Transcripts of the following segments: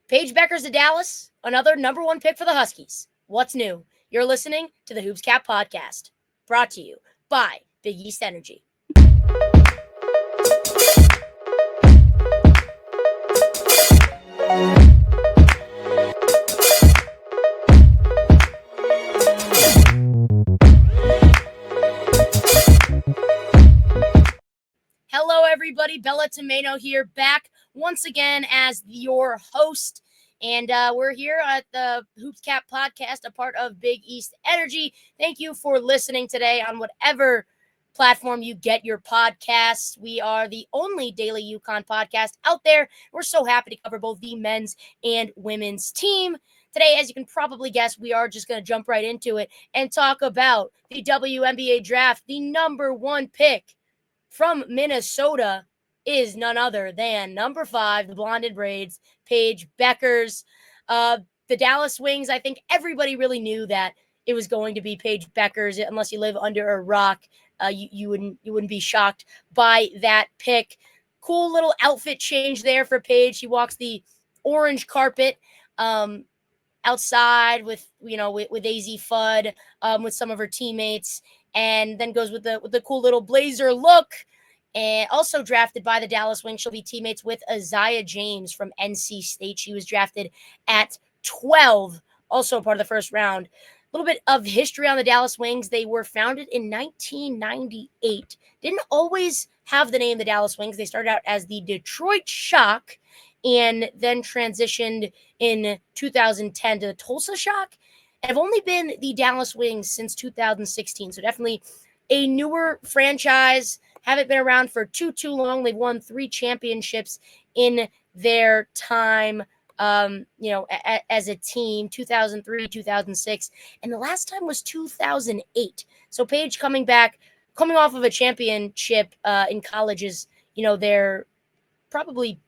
Paige Bueckers to Dallas, another number one pick for the Huskies. What's new? You're listening to the Hoops Cap Podcast, brought to you by Big East Energy. Hello, everybody. Bella Tomato here, back once again as your host. And we're here at the Hoops Cap Podcast, a part of Big East Energy. Thank you for listening today on whatever platform you get your podcasts. We are the only daily UConn podcast out there. We're so happy to cover both the men's and women's team. Today, as you can probably guess, we are just going to jump right into it and talk about the WNBA draft. The number one pick from Minnesota is none other than number 5, the blonde in braids, Paige Bueckers. The Dallas Wings, I think everybody really knew that it was going to be Paige Bueckers. Unless you live under a rock, you wouldn't be shocked by that pick. Cool little outfit change there for Paige. She walks the orange carpet outside with AZ Fudd, with some of her teammates, and then goes with the cool little blazer look. And also drafted by the Dallas Wings, she'll be teammates with Isaiah James from NC State. She was drafted at 12, also part of the first round. A little bit of history on the Dallas Wings. They were founded in 1998. Didn't always have the name the Dallas Wings. They started out as the Detroit Shock and then transitioned in 2010 to the Tulsa Shock, and have only been the Dallas Wings since 2016. So definitely a newer franchise. Haven't been around for too long. They've won 3 championships in their time, as a team, 2003, 2006. And the last time was 2008. So Paige coming off of a championship in college is, their probably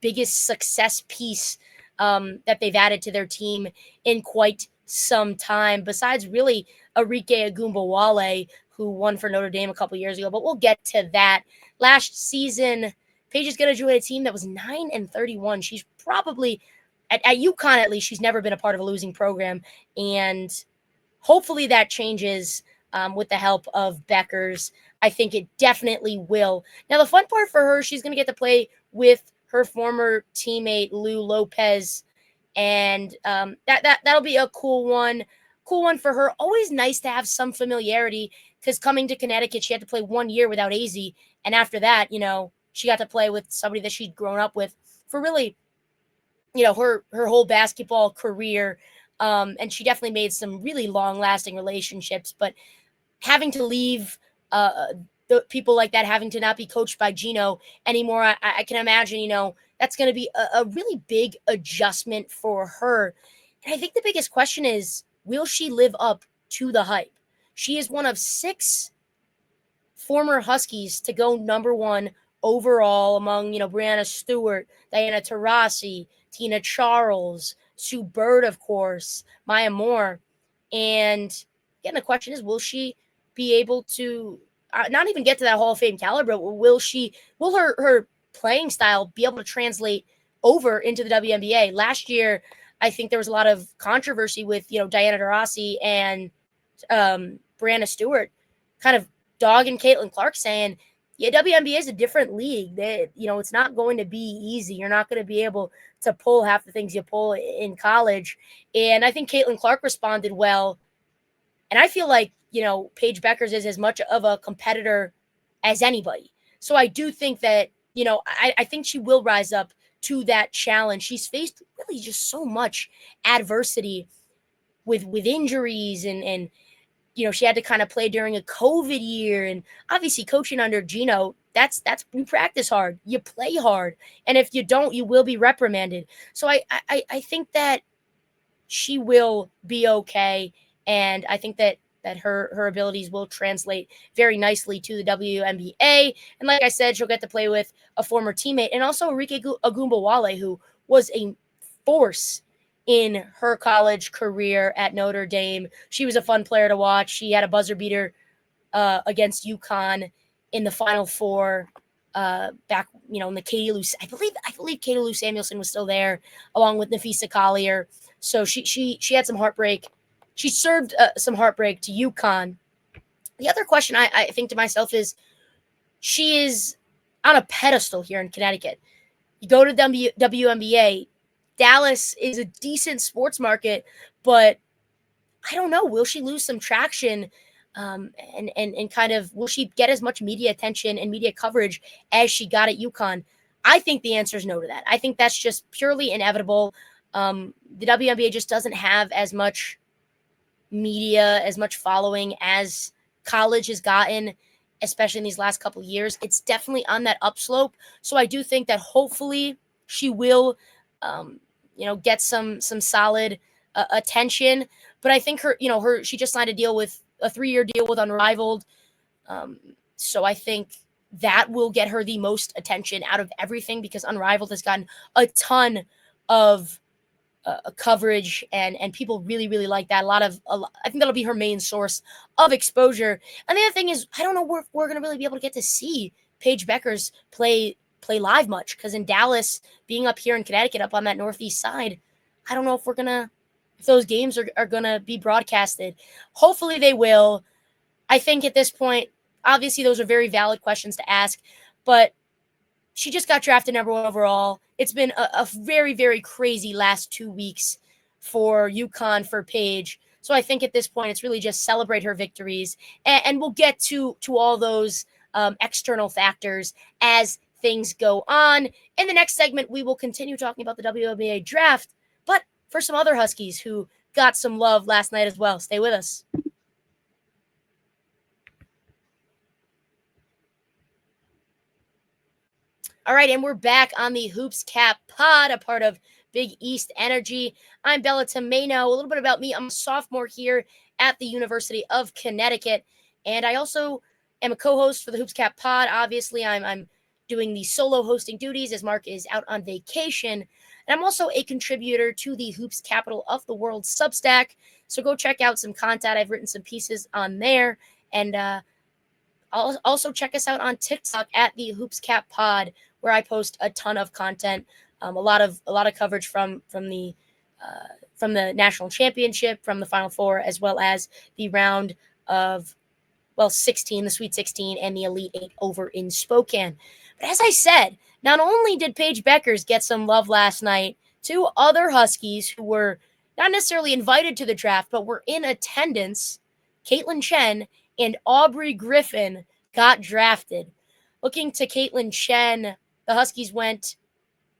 biggest success piece that they've added to their team in quite some time, besides really Arike Ogunbowale, who won for Notre Dame a couple years ago, but we'll get to that. Last season, Paige is going to join a team that was 9-31. She's probably, at UConn at least, she's never been a part of a losing program, and hopefully that changes with the help of Bueckers. I think it definitely will. Now, the fun part for her, she's going to get to play with her former teammate, Lou Lopez, and that'll be a cool one for her. Always nice to have some familiarity, because coming to Connecticut, she had to play 1 year without AZ, and after that, she got to play with somebody that she'd grown up with for really, her whole basketball career, and she definitely made some really long-lasting relationships. But having to leave the people like that, having to not be coached by Gino anymore, I can imagine, that's going to be a really big adjustment for her. And I think the biggest question is, will she live up to the hype? She is one of 6 former Huskies to go number 1 overall among, Brianna Stewart, Diana Taurasi, Tina Charles, Sue Bird, of course, Maya Moore. And again, the question is, will she be able to not even get to that Hall of Fame caliber? Will her playing style be able to translate over into the WNBA? Last year, I think there was a lot of controversy with, Diana Taurasi and Brianna Stewart kind of dogging Kaitlyn Clark, saying, yeah, WNBA is a different league. It's not going to be easy. You're not going to be able to pull half the things you pull in college. And I think Kaitlyn Clark responded well. And I feel like, Paige Bueckers is as much of a competitor as anybody. So I do think that, I think she will rise up to that challenge. She's faced really just so much adversity with injuries and she had to kind of play during a COVID year, and obviously coaching under Gino, that's you practice hard, you play hard, and if you don't, you will be reprimanded. So I think that she will be okay, and I think that her abilities will translate very nicely to the WNBA. And like I said, she'll get to play with a former teammate, and also Arike Ogunbowale, who was a force in her college career at Notre Dame. She was a fun player to watch. She had a buzzer beater against UConn in the Final Four. back, in the Katie Lou. I believe Katie Lou Samuelson was still there, along with Nafisa Collier. So she had some heartbreak. She served some heartbreak to UConn. The other question I think to myself is, she is on a pedestal here in Connecticut. You go to WNBA, Dallas is a decent sports market, but I don't know. Will she lose some traction? And kind of, will she get as much media attention and media coverage as she got at UConn? I think the answer is no to that. I think that's just purely inevitable. The WNBA just doesn't have as much media, as much following as college has gotten, especially in these last couple of years. It's definitely on that upslope. So I do think that hopefully she will, get some solid attention. But I think she just signed a 3-year deal with Unrivaled. So I think that will get her the most attention out of everything, because Unrivaled has gotten a ton of coverage, and people really, really like that. I think that'll be her main source of exposure. And the other thing is, I don't know if we're going to really be able to get to see Paige Bueckers play live much, because in Dallas, being up here in Connecticut, up on that northeast side, I don't know if those games are going to be broadcasted. Hopefully they will. I think at this point, obviously those are very valid questions to ask, but she just got drafted number 1 overall. It's been a very, very crazy last 2 weeks for UConn, for Paige. So I think at this point, it's really just celebrate her victories. And we'll get to all those external factors as things go on. In the next segment, we will continue talking about the WNBA draft, but for some other Huskies who got some love last night as well. Stay with us. All right, and we're back on the Hoops Cap Pod, a part of Big East Energy. I'm Bella Tomeno. A little bit about me. I'm a sophomore here at the University of Connecticut, and I also am a co-host for the Hoops Cap Pod. Obviously, I'm doing the solo hosting duties as Mark is out on vacation, and I'm also a contributor to the Hoops Capital of the World Substack. So go check out some content. I've written some pieces on there, and also check us out on TikTok at the Hoops Cap Pod, where I post a ton of content, a lot of coverage from the national championship, from the Final Four, as well as the round of 16, the Sweet 16, and the Elite 8 over in Spokane. But as I said, not only did Paige Bueckers get some love last night, 2 other Huskies who were not necessarily invited to the draft, but were in attendance, Kaitlyn Chen and Aubrey Griffin, got drafted. Looking to Kaitlyn Chen, the Huskies went.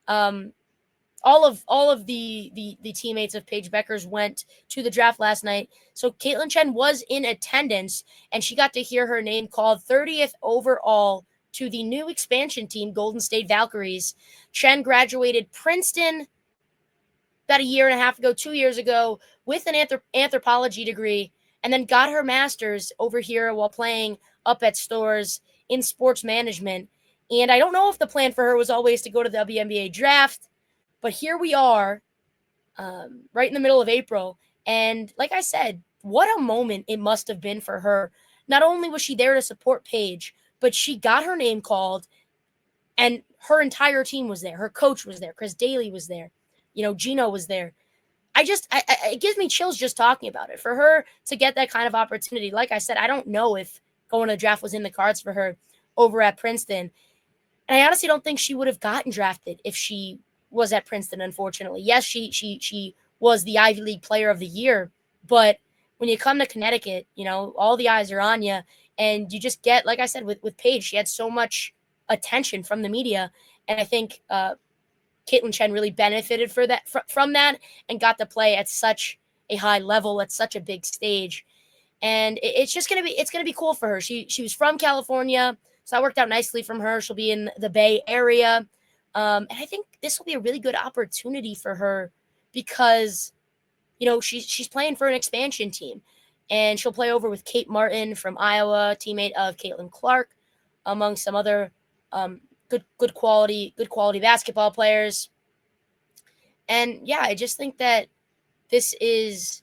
All of the teammates of Paige Bueckers went to the draft last night. So Kaitlyn Chen was in attendance, and she got to hear her name called 30th overall to the new expansion team, Golden State Valkyries. Chen graduated Princeton about a year and a half ago, 2 years ago, with an anthropology degree, and then got her master's over here while playing up at Storrs in sports management. And I don't know if the plan for her was always to go to the WNBA draft, but here we are, right in the middle of April. And like I said, what a moment it must have been for her. Not only was she there to support Paige, but she got her name called, and her entire team was there. Her coach was there. Chris Daly was there. Gino was there. It gives me chills just talking about it. For her to get that kind of opportunity, like I said, I don't know if going to the draft was in the cards for her over at Princeton. And I honestly don't think she would have gotten drafted if she was at Princeton, unfortunately. Yes, she was the Ivy League Player of the Year, but when you come to Connecticut, all the eyes are on you, and you just get, like I said, with Paige, she had so much attention from the media, and I think Kaitlyn Chen really benefited from that, and got to play at such a high level, at such a big stage. And it's gonna be cool for her. She was from California, so that worked out nicely from her. She'll be in the Bay Area, and I think this will be a really good opportunity for her, because she's playing for an expansion team, and she'll play over with Kate Martin from Iowa, teammate of Caitlin Clark, among some other good quality basketball players. And yeah, I just think that this is,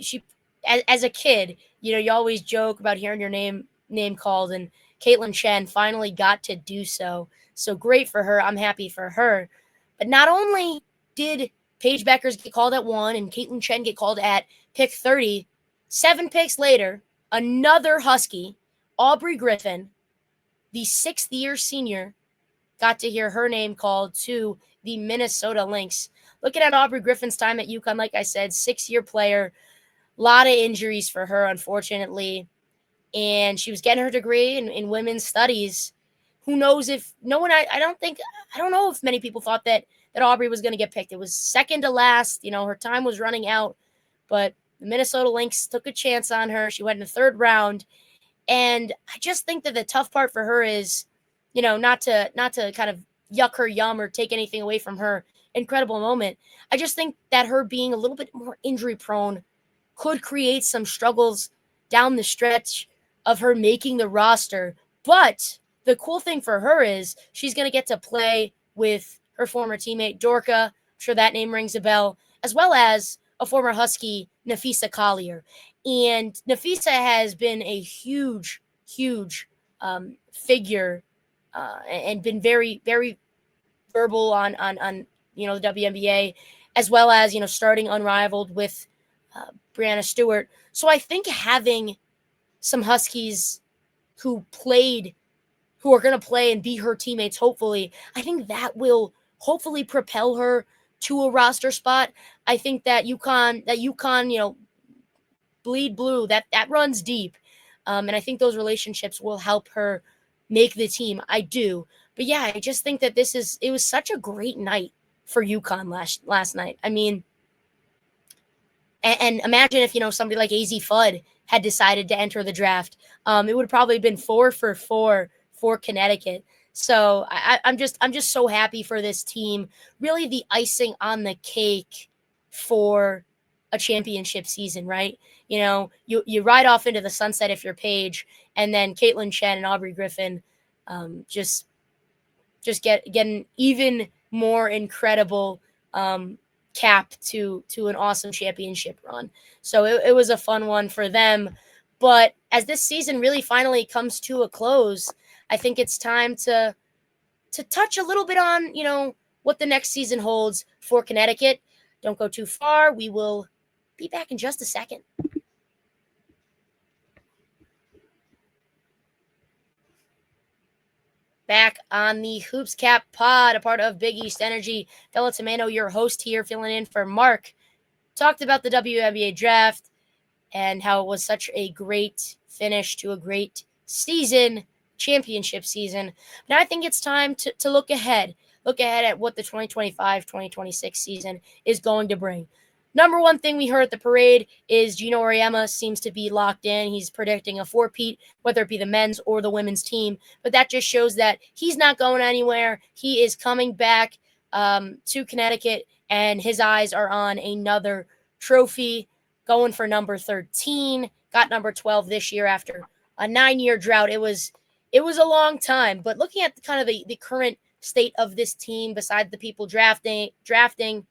she, as a kid, you always joke about hearing your name called, and Kaitlyn Chen finally got to do so. So great for her. I'm happy for her. But not only did Paige Bueckers get called at 1 and Kaitlyn Chen get called at pick 30, 7 picks later, another Husky, Aubrey Griffin, the 6th-year senior, got to hear her name called to the Minnesota Lynx. Looking at Aubrey Griffin's time at UConn, like I said, 6-year player, a lot of injuries for her, unfortunately. And she was getting her degree in women's studies. Who knows if no one, I don't know if many people thought that Aubrey was going to get picked. It was second to last. Her time was running out, but the Minnesota Lynx took a chance on her. She went in the 3rd round. And I just think that the tough part for her is, not to kind of yuck her yum or take anything away from her incredible moment. I just think that her being a little bit more injury prone could create some struggles down the stretch of her making the roster. But the cool thing for her is she's going to get to play with her former teammate, Dorka. I'm sure that name rings a bell, as well as a former Husky, Napheesa Collier. And Napheesa has been a huge, huge figure and been very, very verbal on the WNBA, as well as, starting unrivaled with Brianna Stewart. So I think having some Huskies who are going to play and be her teammates, hopefully, I think that will hopefully propel her to a roster spot. I think that UConn, bleed blue, that runs deep. And I think those relationships will help her make the team. I do. But yeah, I just think that it was such a great night for UConn last night. I mean, and imagine if, somebody like AZ Fudd had decided to enter the draft. It would have probably been 4 for 4 for Connecticut. So I'm just so happy for this team. Really the icing on the cake for a championship season, right? You ride off into the sunset if you're Paige, and then Kaitlyn Chen and Aubrey Griffin just get an even more incredible cap to an awesome championship run. So it was a fun one for them. But as this season really finally comes to a close, I think it's time to touch a little bit on, what the next season holds for Connecticut. Don't go too far. We will be back in just a second. Back on the Hoops Cap Pod, a part of Big East Energy. Bella Tomano, your host here, filling in for Mark. Talked about the WNBA draft and how it was such a great finish to a great season, championship season. Now I think it's time to look ahead. Look ahead at what the 2025-2026 season is going to bring. Number one thing we heard at the parade is Gino Auriemma seems to be locked in. He's predicting a four-peat, whether it be the men's or the women's team. But that just shows that he's not going anywhere. He is coming back to Connecticut, and his eyes are on another trophy, going for number 13. Got number 12 this year after a 9-year drought. It was a long time. But looking at kind of the current state of this team, besides the people drafting,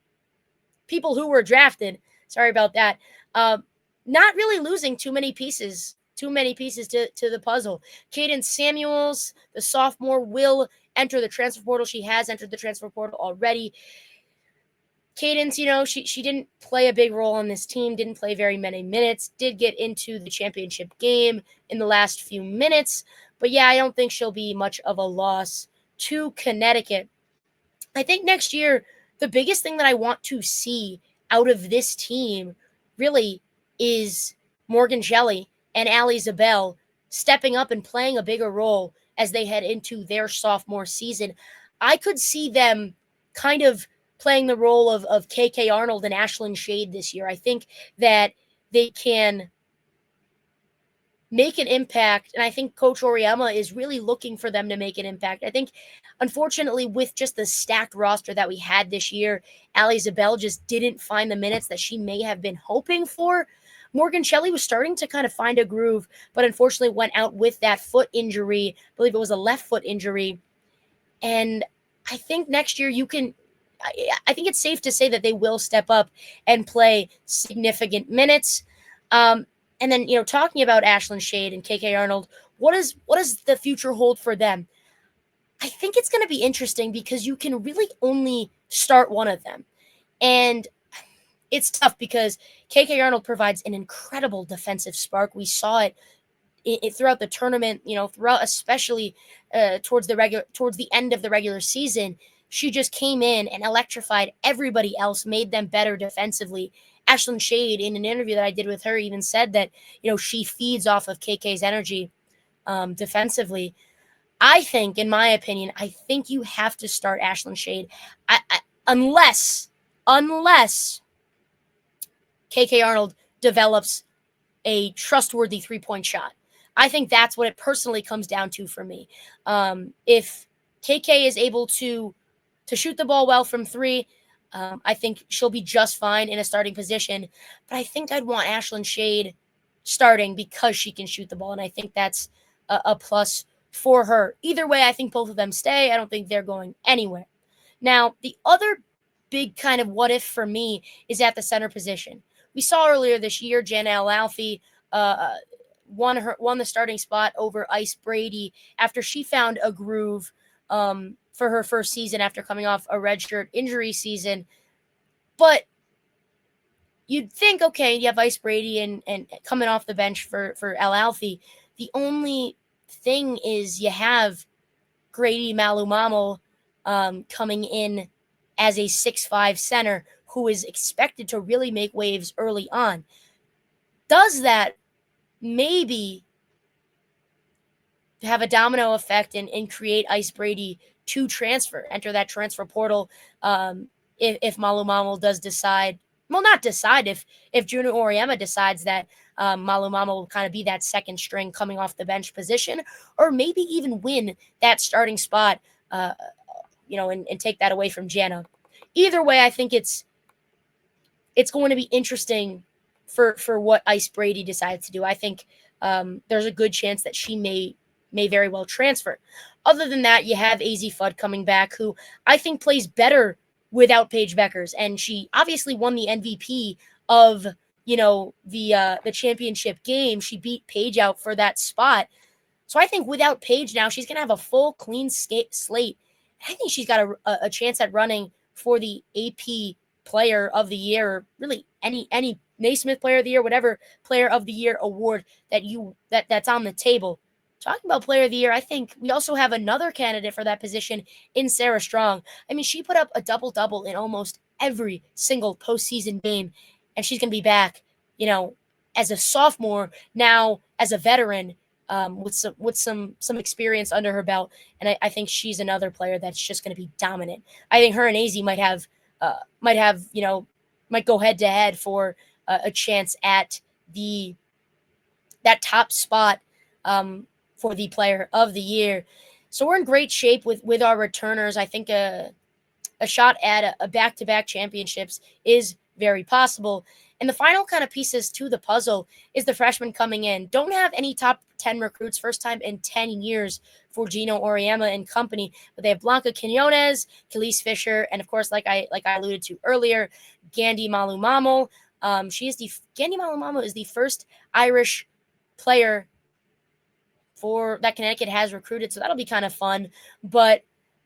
people who were drafted, sorry about that, not really losing too many pieces to the puzzle. Cadence Samuels, the sophomore, will enter the transfer portal. She has entered the transfer portal already. Cadence, she didn't play a big role on this team, didn't play very many minutes, did get into the championship game in the last few minutes. But yeah, I don't think she'll be much of a loss to Connecticut. I think next year, the biggest thing that I want to see out of this team really is Morgan Shelley and Allie Zabel stepping up and playing a bigger role as they head into their sophomore season. I could see them kind of playing the role of KK Arnold and Ashlyn Shade this year. I think that they can make an impact, and I think Coach Auriemma is really looking for them to make an impact. I think, unfortunately, with just the stacked roster that we had this year, Allie Zabel just didn't find the minutes that she may have been hoping for. Morgan Shelley was starting to kind of find a groove, but unfortunately went out with that foot injury. I believe it was a left foot injury. And I think next year I think it's safe to say that they will step up and play significant minutes. And then, talking about Ashlyn Shade and KK Arnold, what does the future hold for them? I think it's going to be interesting because you can really only start one of them. And it's tough because KK Arnold provides an incredible defensive spark. We saw it throughout the tournament, throughout especially towards the end of the regular season. She just came in and electrified everybody else, made them better defensively. Ashlyn Shade, in an interview that I did with her, even said that she feeds off of KK's energy defensively. I think, in my opinion, you have to start Ashlyn Shade, unless KK Arnold develops a trustworthy three-point shot. I think that's what it personally comes down to for me. If KK is able to shoot the ball well from three, I think she'll be just fine in a starting position. But I think I'd want Ashlyn Shade starting because she can shoot the ball, and I think that's a plus for her. Either way, I think both of them stay. I don't think they're going anywhere. Now, the other big kind of what if for me is at the center position. We saw earlier this year, Jana Alalfi won the starting spot over Ice Brady after she found a groove for her first season after coming off a redshirt injury season. But you'd think, okay, you have Ice Brady and coming off the bench for Alalfi. The only thing is you have Grady Malumamo coming in as a 6'5" center who is expected to really make waves early on. Does that maybe have a domino effect and create Ice Brady to enter that transfer portal if Malumamo does decide, well, not decide, if Juno Oriema decides that Malumamo will kind of be that second string coming off the bench position, or maybe even win that starting spot, and take that away from Jana. Either way, I think it's going to be interesting for what Ice Brady decides to do. I think there's a good chance that she may very well transfer. Other than that, you have AZ Fudd coming back, who I think plays better without Paige Bueckers, and she obviously won the MVP of the championship game. She beat Paige out for that spot. So I think without Paige now, she's going to have a full, clean slate. I think she's got a chance at running for the AP Player of the Year, or really any Naismith Player of the Year, whatever Player of the Year award that's on the table. Talking about Player of the Year, I think we also have another candidate for that position in Sarah Strong. I mean, she put up a double-double in almost every single postseason game, and she's going to be back, as a sophomore, now as a veteran, with some experience under her belt, and I think she's another player that's just going to be dominant. I think her and AZ might go head to head for a chance at that top spot for the Player of the Year. So we're in great shape with our returners. I think a shot at a back-to-back championships is very possible. And the final kind of pieces to the puzzle is the freshmen coming in. Don't have any top 10 recruits, first time in 10 years for Gino Oriema and company, but they have Blanca Quinones, Khalees Fisher, and of course, like I alluded to earlier, Gandhi Malumamo. Gandhi Malumamo is the first Irish player that Connecticut has recruited, so that'll be kind of fun. But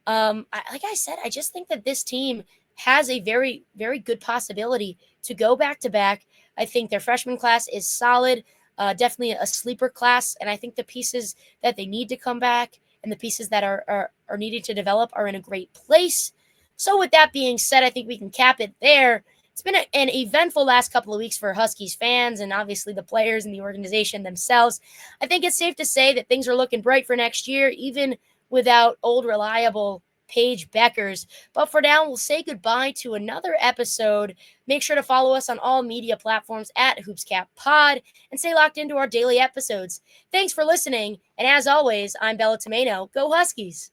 like I said, I just think that this team has a very, very good possibility to go back-to-back. I think their freshman class is solid, definitely a sleeper class, and I think the pieces that they need to come back and the pieces that are needed to develop are in a great place. So with that being said, I think we can cap it there. It's been an eventful last couple of weeks for Huskies fans and obviously the players and the organization themselves. I think it's safe to say that things are looking bright for next year, even without old, reliable Paige Bueckers. But for now, we'll say goodbye to another episode. Make sure to follow us on all media platforms at HoopsCapPod and stay locked into our daily episodes. Thanks for listening. And as always, I'm Bella Tomeno. Go Huskies!